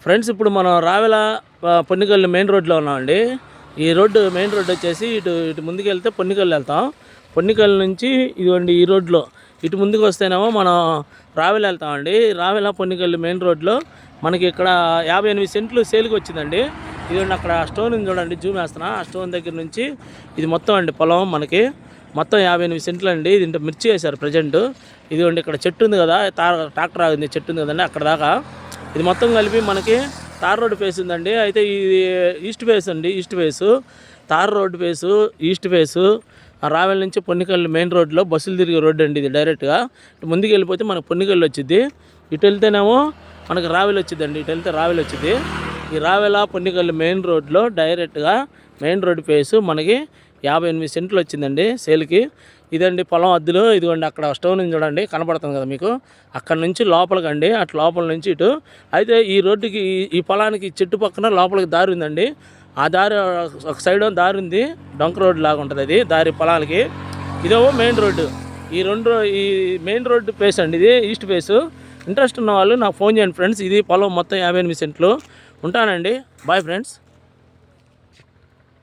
Friends, ఇప్పుడు మనం Ravela Ponnikallu main రోడ్లో ఉన్నామండి. ఈ మెయిన్ రోడ్డు వచ్చేసి ఇటు ముందుకు వెళ్తే పొన్నికల్లు వెళ్తాం. పొన్నికల్లు నుంచి ఇదిగోండి ఈ రోడ్లో ఇటు ముందుకు వస్తేనేమో మనం రావెల వెళ్తామండి. రావెల పొన్నికల్లు మెయిన్ రోడ్లో మనకి ఇక్కడ 58 సెంట్లు సేల్కి వచ్చిందండి. ఇదిగోండి అక్కడ స్టోన్ ఉంది చూడండి, జూమ్ వేస్తున్నా. ఆ స్టోన్ దగ్గర నుంచి ఇది మొత్తం అండి పొలం మనకి మొత్తం 58 సెంట్లు అండి. ఇది మిర్చి వేశారు ప్రజెంట్. ఇదిగోండి ఇక్కడ చెట్టు ఉంది కదా, ట్రాక్టర్ ఆగింది చెట్టు ఉంది కదండి అక్కడ దాకా. ఇది మొత్తం కలిపి మనకి తార్ రోడ్డు ఫేస్ ఉందండి. అయితే ఇది ఈస్ట్ ఫేస్ అండి, east face tar road face, east face. Ravela నుంచి పొన్నికల్లు మెయిన్ రోడ్లో బస్సులు తిరిగే రోడ్డు అండి ఇది. డైరెక్ట్గా ముందుకు వెళ్ళిపోతే మనకు పొన్నికల్లు వచ్చింది. ఇటు వెళ్తేనేమో మనకు రావెల వచ్చిందండి. ఇటు వెళ్తే రావెల వచ్చింది. ఈ రావెల పొన్నికల్లు మెయిన్ రోడ్లో డైరెక్ట్గా మెయిన్ రోడ్డు ఫేసు మనకి 58 సెంట్లు వచ్చిందండి సేల్కి. ఇదండి పొలం అద్దులు. ఇదిగోండి అక్కడ స్టోన్ ఉంది చూడండి, కనపడుతుంది కదా మీకు. అక్కడ నుంచి లోపలికండి, అటు లోపల నుంచి ఇటు. అయితే ఈ రోడ్డుకి ఈ పొలానికి చెట్టు పక్కన లోపలికి దారి ఉందండి. ఆ దారి ఒక సైడ్ దారి ఉంది, డొంక రోడ్డు లాగా ఉంటుంది అది దారి పొలాలకి. ఇదేమో మెయిన్ రోడ్డు. ఈ మెయిన్ రోడ్డు ఫేస్ అండి, ఇది ఈస్ట్ ఫేసు. ఇంట్రెస్ట్ ఉన్న వాళ్ళు నాకు ఫోన్ చేయండి ఫ్రెండ్స్. ఇది పొలం మొత్తం 58 సెంట్లు. ఉంటానండి, బాయ్ ఫ్రెండ్స్.